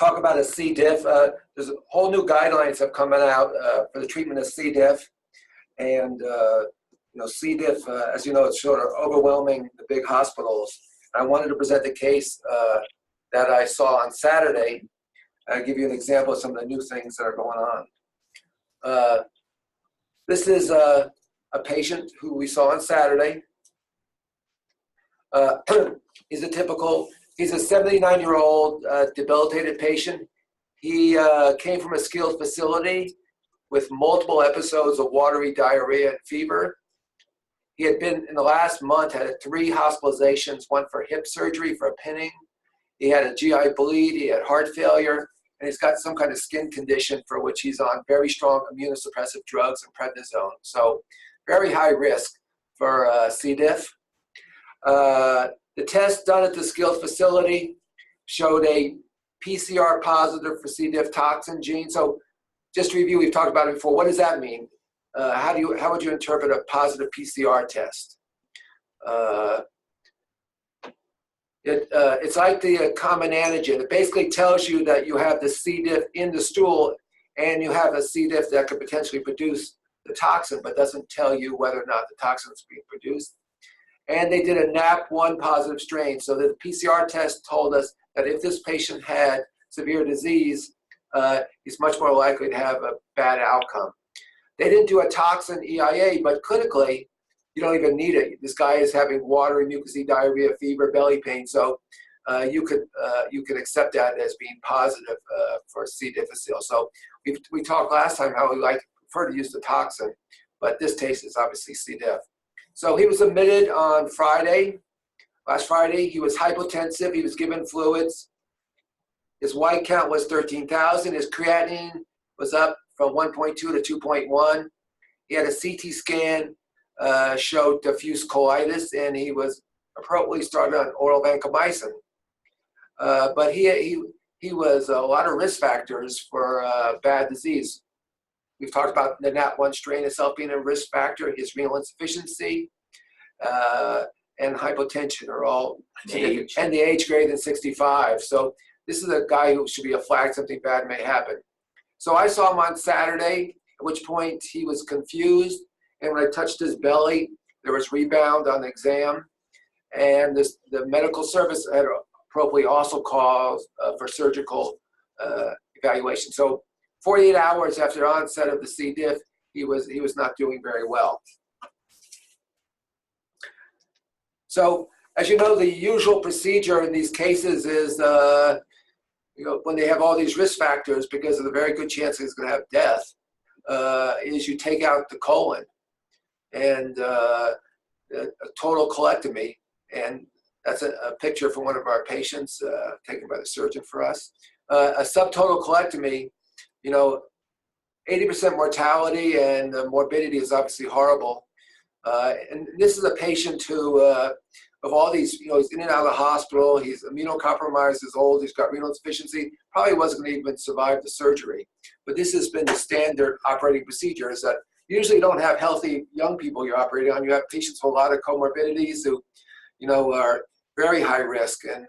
talk about a C.Diff. There's a whole new guidelines have come out for the treatment of C.Diff. And, C.Diff, as you know, it's sort of overwhelming the big hospitals. I wanted to present the case that I saw on Saturday. I'll give you an example of some of the new things that are going on. This is a patient who we saw on Saturday. He's a 79-year-old debilitated patient. He came from a skilled facility with multiple episodes of watery diarrhea and fever. He had been, in the last month, had 3 hospitalizations, one for hip surgery for a pinning. He had a GI bleed, he had heart failure, and he's got some kind of skin condition for which he's on very strong immunosuppressive drugs and prednisone. So very high risk for C.Diff. The test done at the skilled facility showed a PCR positive for C.Diff toxin gene. So just to review, we've talked about it before. What does that mean? How would you interpret a positive PCR test? It's like the common antigen. It basically tells you that you have the C.Diff in the stool and you have a C.Diff that could potentially produce the toxin, but doesn't tell you whether or not the toxin is being produced. And they did a NAP1 positive strain. So the PCR test told us that if this patient had severe disease, he's much more likely to have a bad outcome. They didn't do a toxin EIA, but clinically, you don't even need it. This guy is having watery, mucousy, diarrhea, fever, belly pain. So you could accept that as being positive for C. difficile. So we talked last time how we prefer to use the toxin, but this case is obviously C. diff. So he was admitted on Friday. Last Friday, he was hypotensive. He was given fluids. His white count was 13,000. His creatinine was up from 1.2 to 2.1. He had a CT scan, showed diffuse colitis, and he was appropriately started on oral vancomycin. But he was a lot of risk factors for bad disease. We've talked about the NAT1 strain itself being a risk factor. His renal insufficiency and hypotension are all, and the age greater than 65. So this is a guy who should be a flag, something bad may happen. So I saw him on Saturday, at which point he was confused. And when I touched his belly, there was rebound on the exam. And the medical service had appropriately also called for surgical evaluation. So 48 hours after onset of the C. diff, he was not doing very well. So as you know, the usual procedure in these cases is when they have all these risk factors, because of the very good chance he's going to have death, is you take out the colon and a total colectomy. And that's a picture from one of our patients taken by the surgeon for us. A subtotal colectomy, 80% mortality, and the morbidity is obviously horrible. And this is a patient who, of all these, he's in and out of the hospital, he's immunocompromised, he's old, he's got renal insufficiency, probably wasn't going to even survive the surgery. But this has been the standard operating procedure, is that usually you don't have healthy young people you're operating on. You have patients with a lot of comorbidities who, are very high risk, and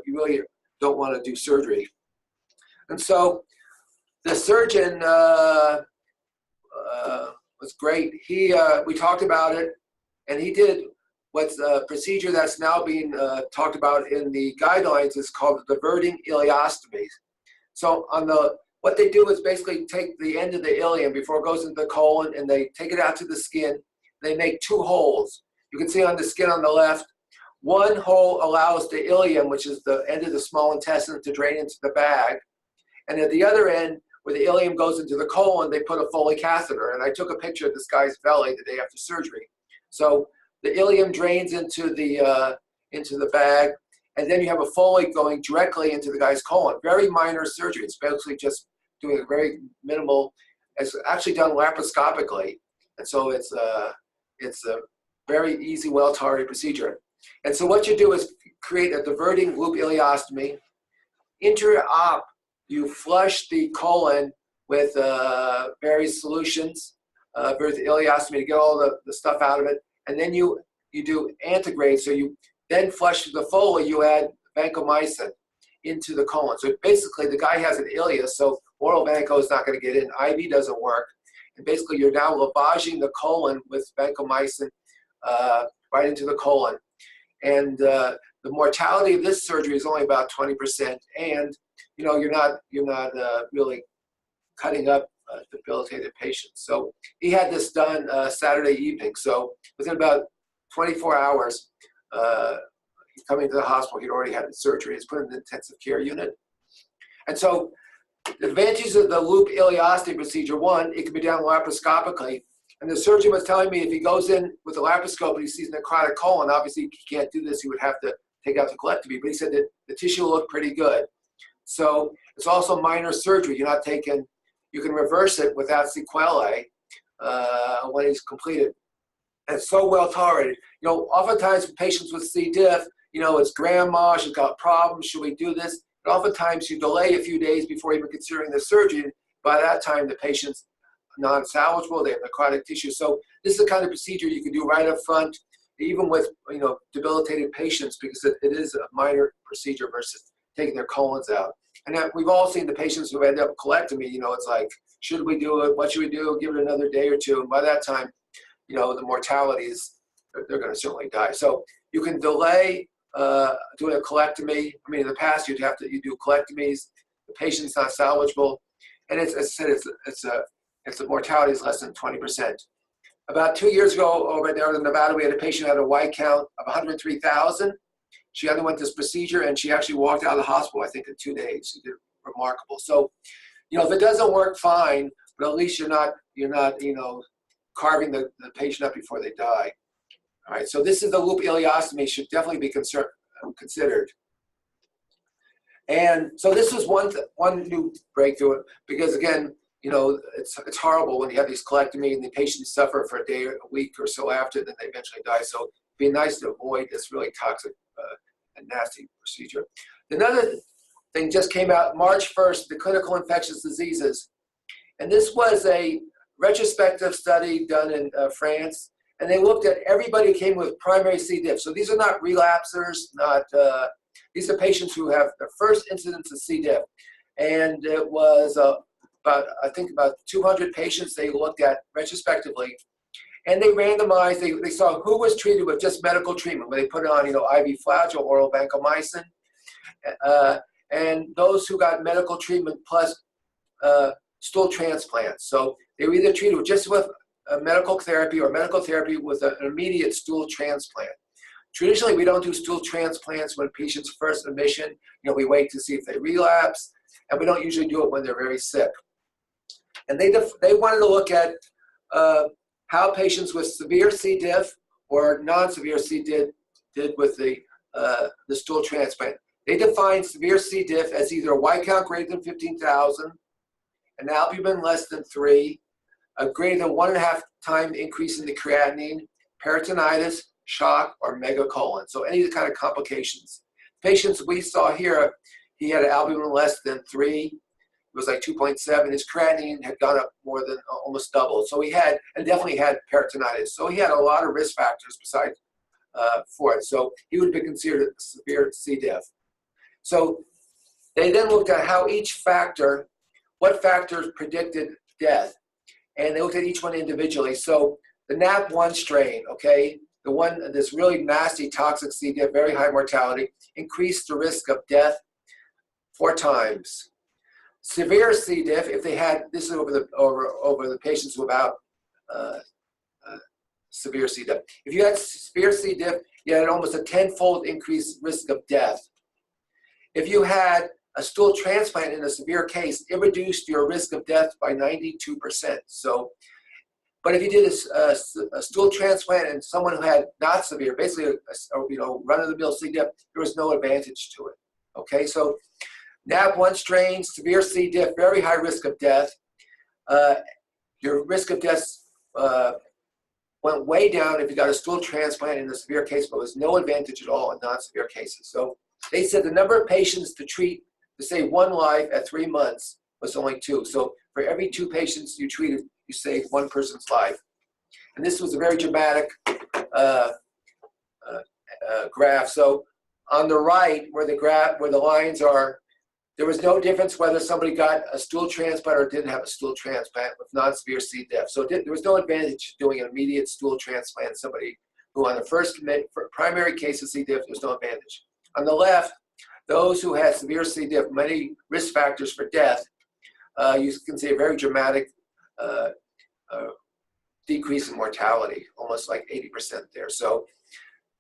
you really don't want to do surgery. And so the surgeon was great. We talked about it, and he did what's a procedure that's now being talked about in the guidelines. Is called the diverting ileostomy. So what they do is basically take the end of the ileum before it goes into the colon, and they take it out to the skin. They make 2 holes. You can see on the skin on the left, one hole allows the ileum, which is the end of the small intestine, to drain into the bag. And at the other end, where the ileum goes into the colon, they put a Foley catheter. And I took a picture of this guy's belly the day after surgery. So the ileum drains into the bag, and then you have a Foley going directly into the guy's colon. Very minor surgery. It's basically just doing a very minimal. It's actually done laparoscopically, and so it's a very easy, well-tolerated procedure. And so what you do is create a diverting loop ileostomy. Inter-op, you flush the colon with various solutions, with ileostomy to get all the stuff out of it. And then you do antegrade. So you then flush the Foley, you add vancomycin. into the colon. So basically, the guy has an ileus, so oral vancomycin is not going to get in. IV doesn't work. And basically, you're now lavaging the colon with vancomycin right into the colon. And the mortality of this surgery is only about 20%. And you're not really cutting up debilitated patients. So he had this done Saturday evening. So within about 24 hours, coming to the hospital, he'd already had the surgery. He's put in the intensive care unit. And so the advantages of the loop ileostomy procedure, one, it can be done laparoscopically. And the surgeon was telling me if he goes in with a laparoscope and he sees necrotic colon, obviously he can't do this, he would have to take out the colectomy. But he said that the tissue will look pretty good. So it's also minor surgery. You're not taking, you can reverse it without sequelae when it's completed. And it's so well tolerated. Oftentimes with patients with C.Diff, it's grandma, she's got problems, should we do this? But oftentimes you delay a few days before even considering the surgery. By that time, the patient's non-salvageable, they have necrotic tissue. So this is the kind of procedure you can do right up front, even with debilitated patients, because it is a minor procedure versus taking their colons out. And we've all seen the patients who end up colectomy, it's like, should we do it? What should we do? Give it another day or two. And by that time, the mortality is, they're going to certainly die. So you can delay doing a colectomy. I mean, in the past, you do colectomies. The patient's not salvageable. And as I said, the mortality is less than 20%. About 2 years ago, over there in Nevada, we had a patient who had a white count of 103,000. She underwent this procedure, and she actually walked out of the hospital, I think, in 2 days. She did remarkable. So, if it doesn't work, fine, but at least you're not carving the patient up before they die. All right, so this is the loop ileostomy, should definitely be considered. And so this was one new breakthrough, because again, it's horrible when you have these colectomy and the patients suffer for a day or a week or so after, then they eventually die. So it'd be nice to avoid this really toxic and nasty procedure. Another thing just came out March 1st, the clinical infectious diseases. And this was a retrospective study done in France. And they looked at everybody who came with primary C.Diff. So these are not relapsers, these are patients who have their first incidence of C.Diff. And it was about 200 patients they looked at retrospectively. And they randomized, they saw who was treated with just medical treatment, where they put on, IV flagyl, oral vancomycin, and those who got medical treatment plus stool transplants. So they were either treated just with medical therapy or medical therapy with an immediate stool transplant. Traditionally, we don't do stool transplants when patients first admission. We wait to see if they relapse, and we don't usually do it when they're very sick. And they wanted to look at how patients with severe C.Diff or non-severe C.Diff did with the stool transplant. They defined severe C.Diff as either a white count greater than 15,000, an albumin less than 3, a greater than 1.5 time increase in the creatinine, peritonitis, shock, or megacolon. So any kind of complications. Patients we saw here, he had an albumin less than 3. It was like 2.7. His creatinine had gone up more than almost double. So he had, and definitely had peritonitis. So he had a lot of risk factors besides for it. So he would be considered a severe C.Diff. So they then looked at how each factor, what factors predicted death. And they looked at each one individually. So the NAP1 strain, okay, the one, this really nasty toxic C.Diff, very high mortality, increased the risk of death 4 times. Severe C.Diff, if they had, this is over the patients without severe C.Diff. If you had severe C.Diff, you had almost a 10-fold increased risk of death. If you had a stool transplant in a severe case, it reduced your risk of death by 92%. So, but if you did a stool transplant in someone who had not severe, basically a run-of-the-mill C.Diff, there was no advantage to it. Okay, so NAP1 strain, severe C.Diff, very high risk of death. Your risk of death went way down if you got a stool transplant in a severe case, but was no advantage at all in non-severe cases. So they said the number of patients to treat to save 1 life at 3 months was only 2. So for every 2 patients you treated, you saved 1 person's life. And this was a very dramatic graph. So On the right, where the lines are, there was no difference whether somebody got a stool transplant or didn't have a stool transplant with non-severe C. diff. So there was no advantage doing an immediate stool transplant. Somebody who on the first primary case of C. diff, there's no advantage. On the left, those who had severe C. diff, many risk factors for death, you can see a very dramatic decrease in mortality, almost like 80% there. So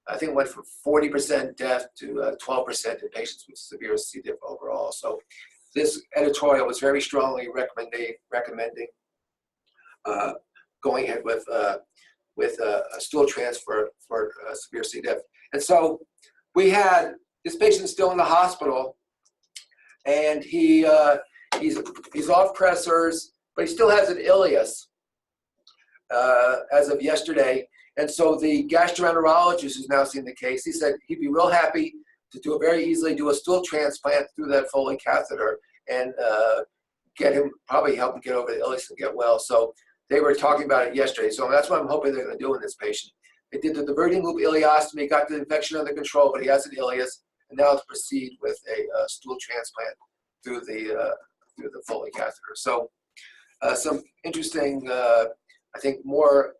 I think it went from 40% death to 12% in patients with severe C. diff overall. So this editorial was very strongly recommending going ahead with a stool transfer for severe C. diff. And so we had this patient still in the hospital, and he's off pressors, but he still has an ileus as of yesterday. And so the gastroenterologist who's now seen the case, he said he'd be real happy to very easily do a stool transplant through that Foley catheter and probably help him get over the ileus and get well. So they were talking about it yesterday. So that's what I'm hoping they're going to do in this patient. They did the diverting loop ileostomy, got the infection under control, but he has an ileus, and now to proceed with a stool transplant through the Foley catheter. So some interesting, I think more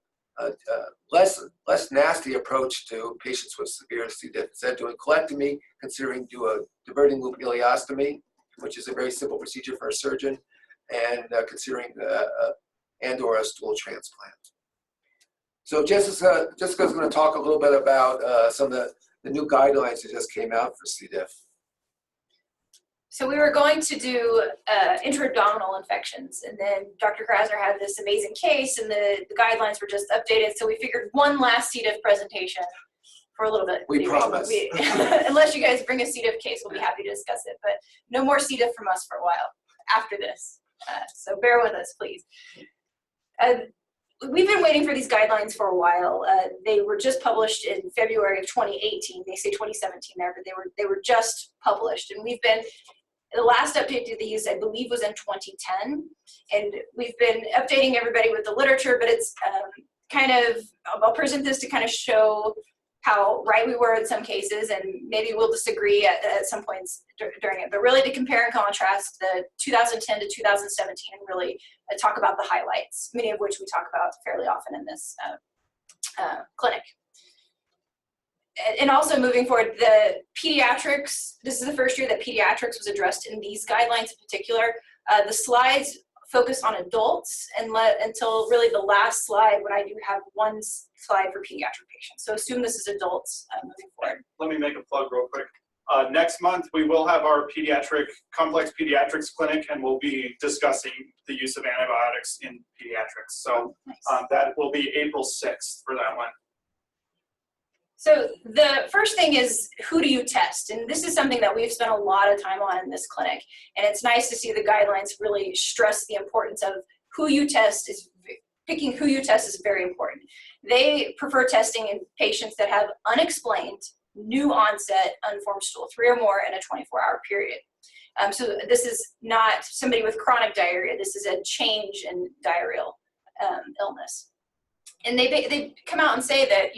less nasty approach to patients with severe C. diff. Instead of doing colectomy, considering do a diverting loop ileostomy, which is a very simple procedure for a surgeon, and considering and/or a stool transplant. So Jessica's going to talk a little bit about some of the new guidelines that just came out for C. diff. So we were going to do intra-abdominal infections, and then Dr. Krasner had this amazing case, and the guidelines were just updated, so we figured one last C. diff presentation for a little bit. We promise. Unless you guys bring a C. diff case, we'll be happy to discuss it, but no more C. diff from us for a while after this. So bear with us, please. We've been waiting for these guidelines for a while. They were just published in February of 2018. They say 2017 there, but they were just published, and we've been. The last update to these, I believe, was in 2010, and we've been updating everybody with the literature, but it's I'll present this to kind of show how right we were in some cases, and maybe we'll disagree at some points during it, but really to compare and contrast the 2010 to 2017 and really talk about the highlights, many of which we talk about fairly often in this clinic. And also moving forward, the pediatrics, this is the first year that pediatrics was addressed in these guidelines in particular. The slides focus on adults until really the last slide when I do have one slide for pediatric patients. So assume this is adults moving forward. Let me make a plug real quick. Next month, we will have our complex pediatrics clinic, and we'll be discussing the use of antibiotics in pediatrics. So nice. That will be April 6th for that one. So the first thing is, who do you test? And this is something that we've spent a lot of time on in this clinic. And it's nice to see the guidelines really stress the importance of who you test. Picking who you test is very important. They prefer testing in patients that have unexplained, new onset, unformed stool, 3 or more in a 24-hour period. So this is not somebody with chronic diarrhea. This is a change in diarrheal illness. And they come out and say that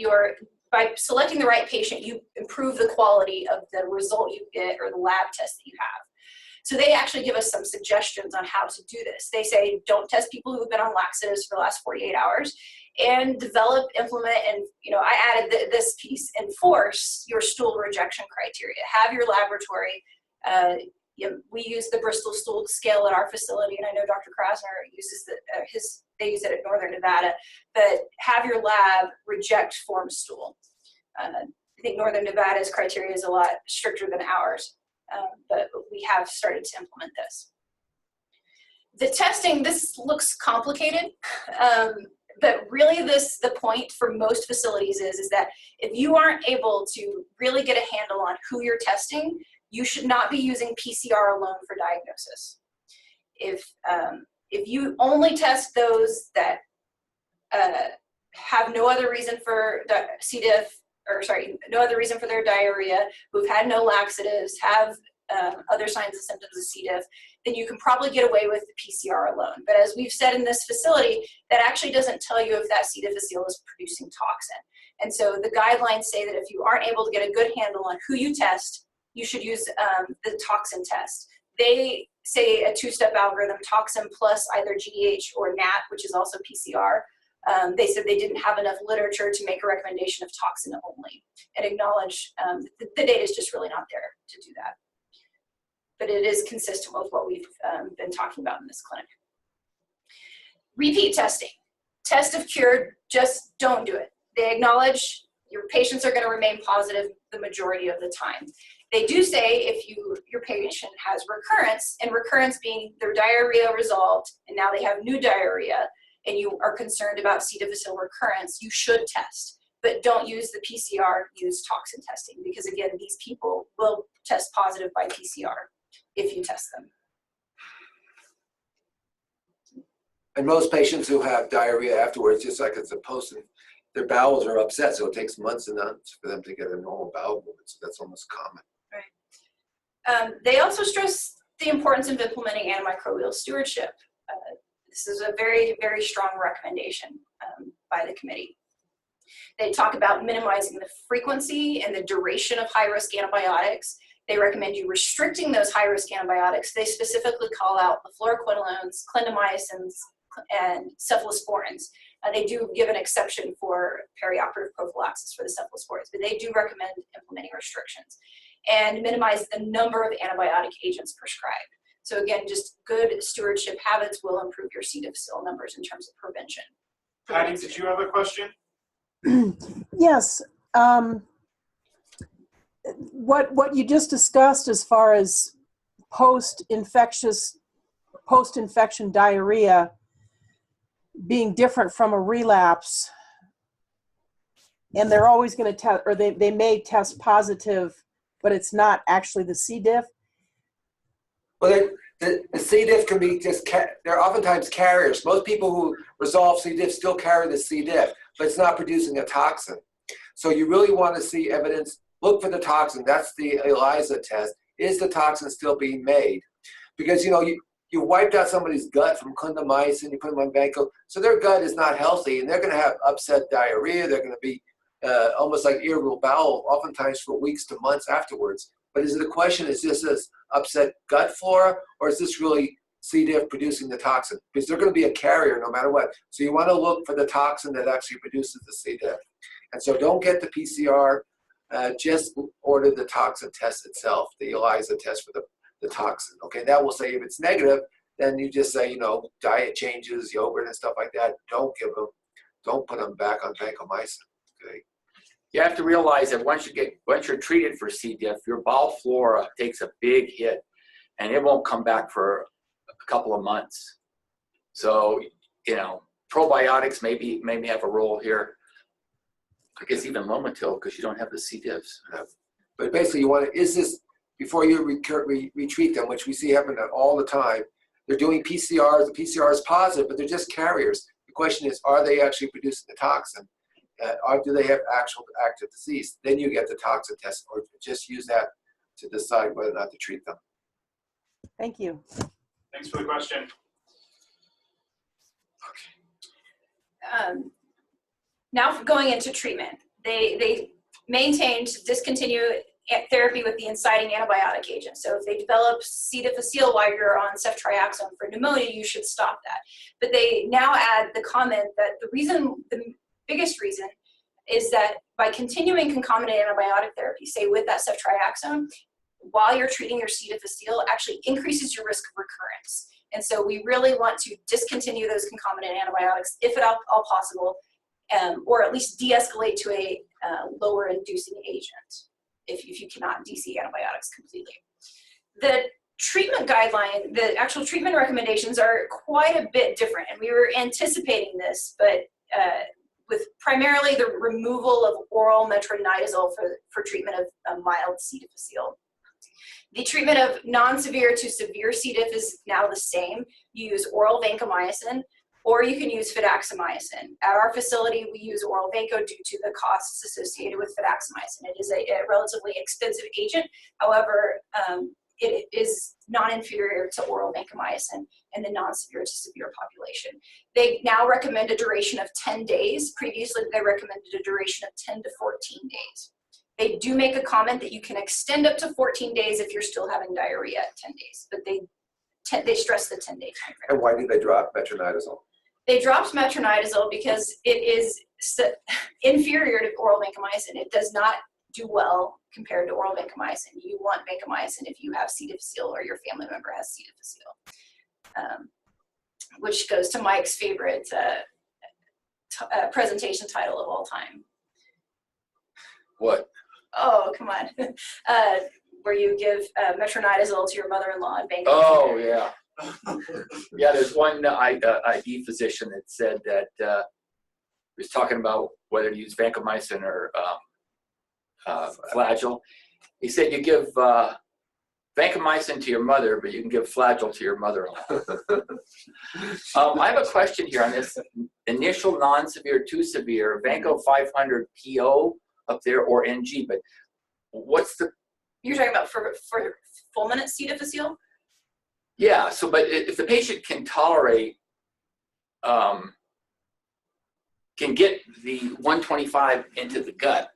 by selecting the right patient, you improve the quality of the result you get or the lab test that you have. So they actually give us some suggestions on how to do this. They say, don't test people who have been on laxatives for the last 48 hours, and develop, implement, and I added this piece, enforce your stool rejection criteria. Have your laboratory, we use the Bristol stool scale at our facility, and I know Dr. Krasner uses they use it at Northern Nevada, but have your lab reject formed stool. I think Northern Nevada's criteria is a lot stricter than ours, but we have started to implement this. The testing, this looks complicated, but really the point for most facilities is that if you aren't able to really get a handle on who you're testing, you should not be using PCR alone for diagnosis. If you only test those that have no other reason for C. diff, no other reason for their diarrhea, who've had no laxatives, have other signs and symptoms of C. diff, then you can probably get away with the PCR alone. But as we've said in this facility, that actually doesn't tell you if that C. difficile is producing toxin. And so the guidelines say that if you aren't able to get a good handle on who you test, you should use the toxin test. They say a two-step algorithm, toxin plus either GDH or NAT, which is also PCR. They said they didn't have enough literature to make a recommendation of toxin only, and acknowledge the data is just really not there to do that. But it is consistent with what we've been talking about in this clinic. Repeat testing. Test if cured, just don't do it. They acknowledge your patients are going to remain positive the majority of the time. They do say if your patient has recurrence, and recurrence being their diarrhea resolved, and now they have new diarrhea, and you are concerned about C. difficile recurrence, you should test. But don't use the PCR, use toxin testing, because again, these people will test positive by PCR if you test them. And most patients who have diarrhea afterwards, just like it's a post, their bowels are upset, so it takes months and months for them to get a normal bowel movement. So that's almost common. Right. They also stress the importance of implementing antimicrobial stewardship. This is a very, very strong recommendation by the committee. They talk about minimizing the frequency and the duration of high-risk antibiotics. They recommend you restricting those high-risk antibiotics. They specifically call out the fluoroquinolones, clindamycins, and cephalosporins. They do give an exception for perioperative prophylaxis for the cephalosporins, but they do recommend implementing restrictions and minimize the number of antibiotic agents prescribed. So again, just good stewardship habits will improve your C. difficile numbers in terms of prevention. Patty, did you have a question? Yes. What you just discussed as far as post-infection diarrhea being different from a relapse, and they're always going to test, or they may test positive, but it's not actually the C. diff. Well, the C. diff can be just, they're oftentimes carriers. Most people who resolve C. diff still carry the C. diff, but it's not producing a toxin. So you really want to see evidence. Look for the toxin. That's the ELISA test. Is the toxin still being made? Because, you know, you wiped out somebody's gut from clindamycin, you put them on Fecal, so their gut is not healthy, and they're going to have upset diarrhea. They're going to be almost like irritable bowel, oftentimes for weeks to months afterwards. But is it a question, is this upset gut flora, or is this really C. diff producing the toxin? Because they're going to be a carrier no matter what. So you want to look for the toxin that actually produces the C. diff. And so don't get the PCR, just order the toxin test itself, the ELISA test for the toxin. Okay, that will say if it's negative, then you just say, you know, diet changes, yogurt and stuff like that. Don't put them back on vancomycin. Okay. You have to realize that once you're treated for C. diff, your bowel flora takes a big hit, and it won't come back for a couple of months. So, you know, probiotics maybe have a role here. I guess even Lomotil, because you don't have the C. diffs. But basically, you want to, is this, before you retreat them, which we see happen all the time, they're doing PCRs, the PCR is positive, but they're just carriers. The question is, are they actually producing the toxin? Or do they have actual active disease? Then you get the toxin test, or just use that to decide whether or not to treat them. Thank you. Thanks for the question. Now going into treatment, they maintain to discontinue therapy with the inciting antibiotic agent. So if they develop C. difficile while you're on ceftriaxone for pneumonia, you should stop that. But they now add the comment that the biggest reason is that by continuing concomitant antibiotic therapy, say with that ceftriaxone, while you're treating your C. difficile, actually increases your risk of recurrence. And so we really want to discontinue those concomitant antibiotics if at all possible, or at least de-escalate to a lower inducing agent if you cannot DC antibiotics completely. The treatment guideline, the actual treatment recommendations are quite a bit different, and we were anticipating this, but with primarily the removal of oral metronidazole for treatment of mild C. difficile. The treatment of non-severe to severe C. diff is now the same. You use oral vancomycin, or you can use fidaxomicin. At our facility, we use oral vanco due to the costs associated with fidaxomicin. It is a relatively expensive agent. However, it is non-inferior to oral vancomycin in the non-severe to severe population. They now recommend a duration of 10 days. Previously, they recommended a duration of 10 to 14 days. They do make a comment that you can extend up to 14 days if you're still having diarrhea at 10 days, but they stress the 10-day time frame. And why did they drop metronidazole? They dropped metronidazole because it is inferior to oral vancomycin. It does not do well compared to oral vancomycin. You want vancomycin if you have C. difficile or your family member has C. difficile, which goes to Mike's favorite presentation title of all time. What? Oh, come on. Where you give metronidazole to your mother-in-law and vancomycin. Oh, yeah. Yeah, there's one ID physician that said that he was talking about whether to use vancomycin or Flagyl. He said you give vancomycin to your mother, but you can give Flagyl to your mother-in-law. I have a question here on this initial non-severe to severe Vanco 500 PO up there or NG, but what's the? You're talking about for fulminant C. difficile? Yeah, so but if the patient can tolerate, can get the 125 into the gut,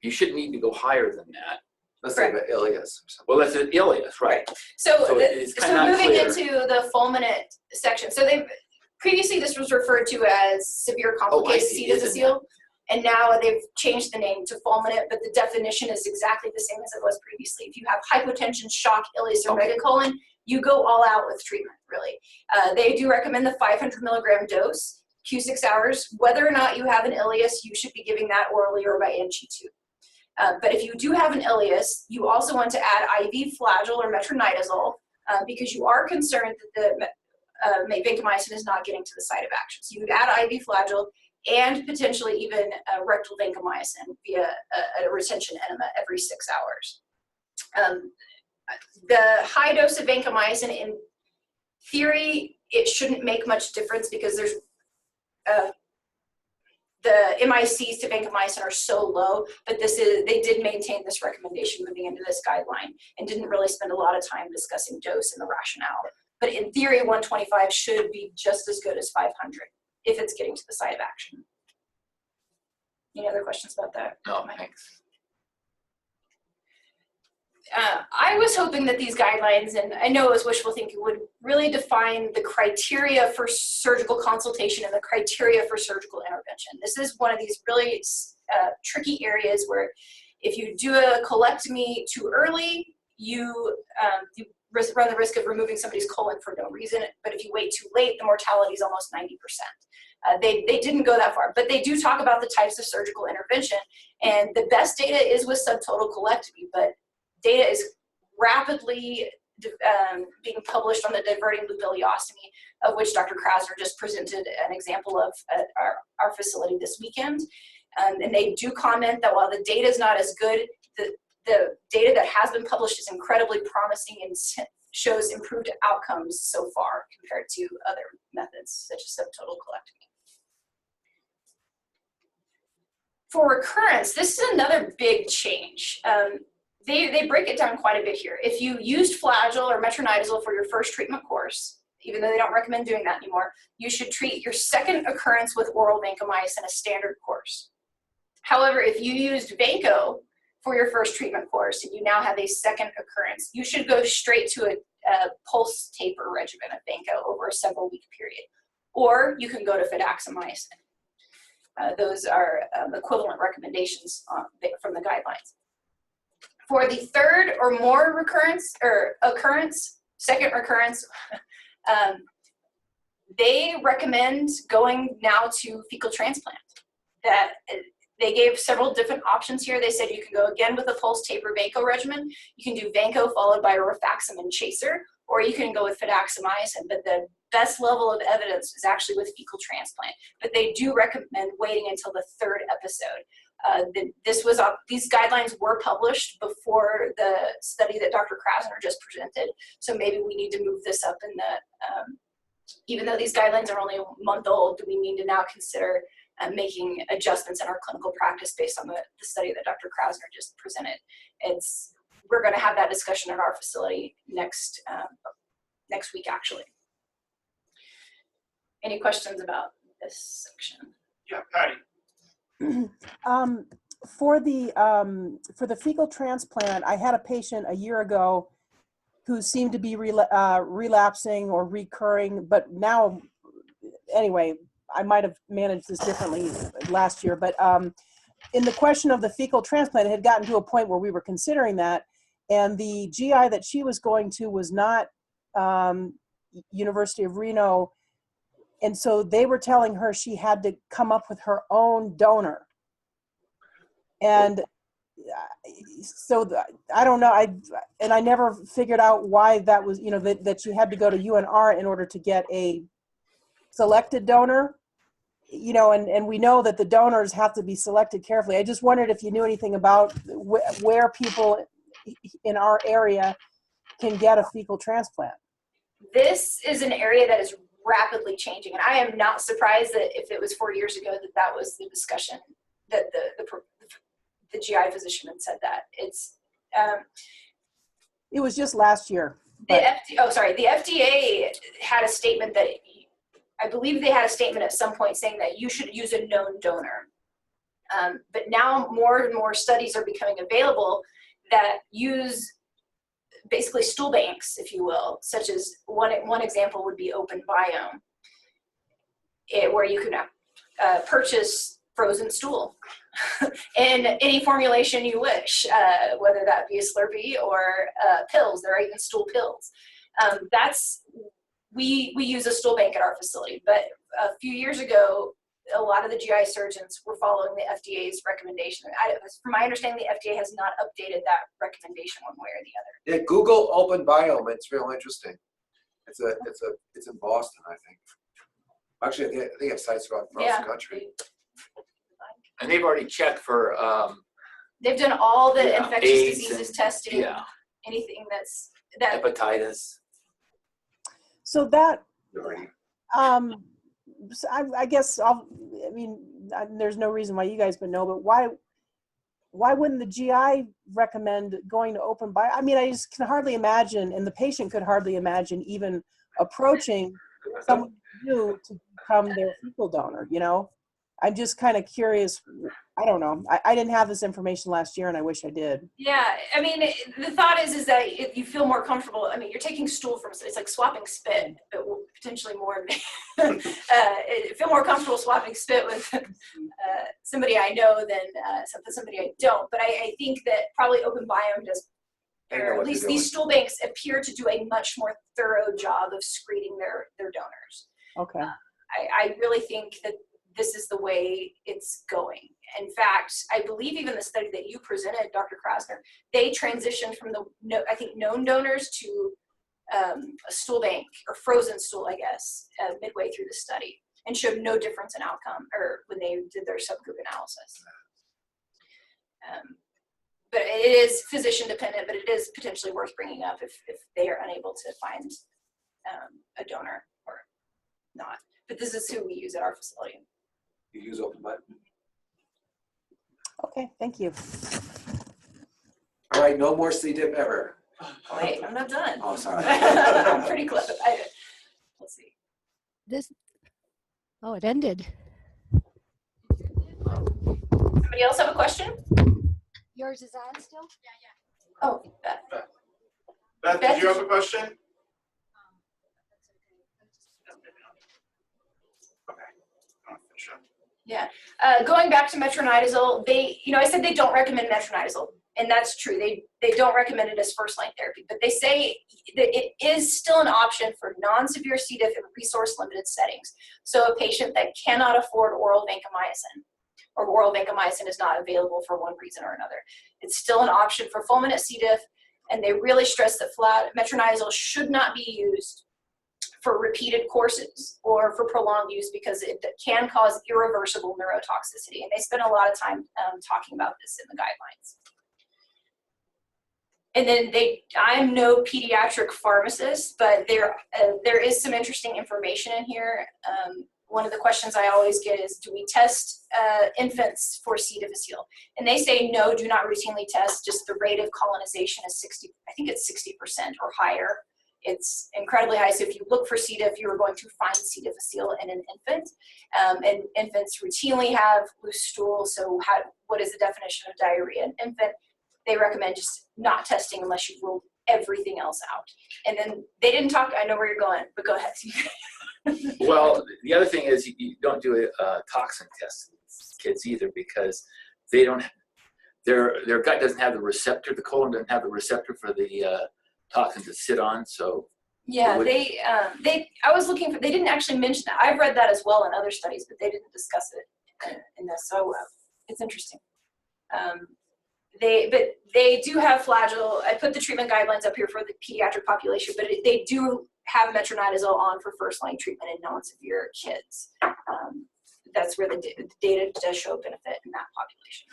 you shouldn't need to go higher than that. Let's say the ileus or something. Well, that's an ileus, right? So it's kind of moving unclear. into the fulminant section. So previously this was referred to as severe complicated see. C. difficile, and now they've changed the name to fulminant, but the definition is exactly the same as it was previously. If you have hypotension, shock, ileus, or megacolon, you go all out with treatment, really. They do recommend the 500 milligram dose, Q6 hours. Whether or not you have an ileus, you should be giving that orally or by NG tube. But if you do have an ileus, you also want to add IV Flagyl or metronidazole because you are concerned that the vancomycin is not getting to the site of action. So you would add IV Flagyl and potentially even rectal vancomycin via a retention enema every 6 hours. The high dose of vancomycin, in theory, it shouldn't make much difference because there's the MICs to vancomycin are so low, but they did maintain this recommendation moving into this guideline and didn't really spend a lot of time discussing dose and the rationale. But in theory, 125 should be just as good as 500 if it's getting to the site of action. Any other questions about that? No, thanks. I was hoping that these guidelines, and I know it was wishful thinking, would really define the criteria for surgical consultation and the criteria for surgical intervention. This is one of these really tricky areas where if you do a colectomy too early, you run the risk of removing somebody's colon for no reason, but if you wait too late, the mortality is almost 90%. They didn't go that far, but they do talk about the types of surgical intervention, and the best data is with subtotal colectomy, but data is rapidly being published on the diverting loop ileostomy, of which Dr. Krasner just presented an example of at our facility this weekend. And they do comment that while the data is not as good, the data that has been published is incredibly promising and shows improved outcomes so far compared to other methods such as subtotal colectomy. For recurrence, this is another big change. They break it down quite a bit here. If you used Flagyl or metronidazole for your first treatment course, even though they don't recommend doing that anymore, you should treat your second occurrence with oral vancomycin, a standard course. However, if you used Vanco for your first treatment course and you now have a second occurrence, you should go straight to a pulse taper regimen of Vanco over a several-week period. Or you can go to fidaxomicin. Those are equivalent recommendations from the guidelines. For the third or more recurrence or occurrence, second recurrence, they recommend going now to fecal transplant. That they gave several different options here. They said you can go again with a pulse taper Vanco regimen. You can do Vanco followed by a rifaximin chaser, or you can go with fidaxomicin. But the best level of evidence is actually with fecal transplant. But they do recommend waiting until the third episode. These guidelines were published before the study that Dr. Krasner just presented, so maybe we need to move this up in the, even though these guidelines are only a month old, do we need to now consider making adjustments in our clinical practice based on the study that Dr. Krasner just presented? we're going to have that discussion in our facility next week, actually. Any questions about this section? Yeah, Patty. For the fecal transplant, I had a patient a year ago who seemed to be relapsing or recurring, but now, anyway, I might have managed this differently last year, but in the question of the fecal transplant, it had gotten to a point where we were considering that, and the GI that she was going to was not University of Reno, and so they were telling her she had to come up with her own donor. And so I don't know, I never figured out why that was, you know, that you had to go to UNR in order to get a selected donor, you know, and we know that the donors have to be selected carefully. I just wondered if you knew anything about where people in our area can get a fecal transplant. This is an area that is rapidly changing, and I am not surprised that if it was 4 years ago that was the discussion, that the GI physician had said that. It was just last year. The FDA had a statement that, I believe they had a statement at some point saying that you should use a known donor. But now more and more studies are becoming available that use basically stool banks, if you will, such as one example would be Open Biome, where you can purchase frozen stool in any formulation you wish, whether that be a Slurpee or pills. There are even stool pills. We use a stool bank at our facility, but a few years ago, a lot of the GI surgeons were following the FDA's recommendation. From my understanding, the FDA has not updated that recommendation one way or the other. Yeah, Google Open Biome. It's real interesting. It's in Boston, I think. Actually, they have sites across the country. And they've already checked for They've done all the infectious AIDS diseases testing. yeah, Anything that hepatitis. So that, so I guess there's no reason why you guys would know, but why wouldn't the GI recommend going to Open Biome? I mean, I just can hardly imagine, and the patient could hardly imagine even approaching someone new to become their fecal donor, you know? I'm just kind of curious. I don't know. I didn't have this information last year, and I wish I did. Yeah, I mean, the thought is that if you feel more comfortable. I mean, you're taking stool from, it's like swapping spit, but potentially more. Feel more comfortable swapping spit with somebody I know than somebody I don't. But I think that probably Open Biome does, or at least these stool banks appear to do a much more thorough job of screening their donors. Okay. I really think that this is the way it's going. In fact, I believe even the study that you presented, Dr. Krasner, they transitioned from known donors to a stool bank, or frozen stool, I guess, midway through the study, and showed no difference in outcome, or when they did their subgroup analysis. But it is physician dependent, but it is potentially worth bringing up if they are unable to find a donor or not. But this is who we use at our facility. You use Open Biome. Okay, thank you. All right, no more C.Diff ever. Wait, I'm not done. Oh, sorry. I'm pretty close. Let's see. It ended. Somebody else have a question? Yours is on still? Oh, Beth. Beth, did you have a question? Okay. I'll finish up. Yeah. Going back to metronidazole, I said they don't recommend metronidazole, and that's true. They don't recommend it as first-line therapy, but they say that it is still an option for non-severe C. diff in resource-limited settings. So a patient that cannot afford oral vancomycin, or oral vancomycin is not available for one reason or another, it's still an option for fulminant C. diff, and they really stress that metronidazole should not be used for repeated courses or for prolonged use, because it can cause irreversible neurotoxicity. And they spend a lot of time talking about this in the guidelines. And then I'm no pediatric pharmacist, but there is some interesting information in here. one of the questions I always get is, do we test infants for C. difficile? And they say, no, do not routinely test. Just the rate of colonization is 60, I think it's 60% or higher. It's incredibly high. So if you look for C. diff, you are going to find C. difficile in an infant. And infants routinely have loose stool. So what is the definition of diarrhea in an infant? They recommend just not testing unless you've ruled everything else out. And then they didn't talk, I know where you're going, but go ahead. Well, the other thing is you don't do a toxin test with kids either, because they don't, their gut doesn't have the receptor, the colon doesn't have the receptor for the toxin to sit on, so. Yeah, I was looking for, they didn't actually mention that. I've read that as well in other studies, but they didn't discuss it in this, so it's interesting. But they do have flagell. I put the treatment guidelines up here for the pediatric population, but they do have metronidazole on for first-line treatment in non-severe kids. That's where the data does show benefit in that population.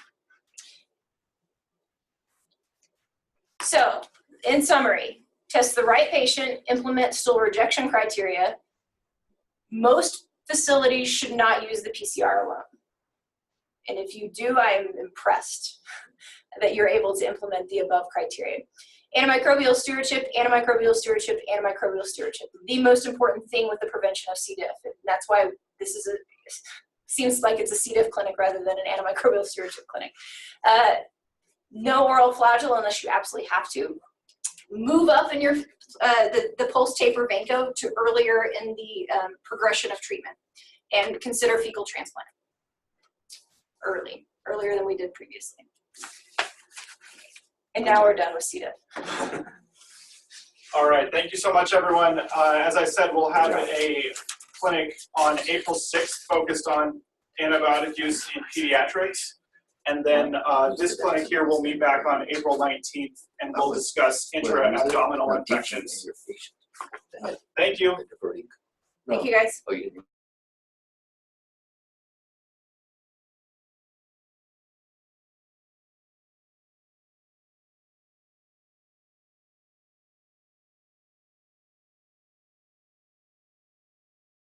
So, in summary, test the right patient, implement stool rejection criteria. Most facilities should not use the PCR alone. And if you do, I'm impressed that you're able to implement the above criteria. Antimicrobial stewardship, antimicrobial stewardship, antimicrobial stewardship. The most important thing with the prevention of C. diff. And that's why this is seems like it's a C. diff clinic rather than an antimicrobial stewardship clinic. No oral flagell unless you absolutely have to. Move up in your the pulse taper Vanco to earlier in the progression of treatment, and consider fecal transplant earlier than we did previously. And now we're done with C. diff. All right, thank you so much, everyone. As I said, we'll have a clinic on April 6th focused on antibiotic use in pediatrics. And then this clinic here will meet back on April 19th, and we'll discuss intra-abdominal infections. Thank you. Thank you, guys. Oh, you didn't.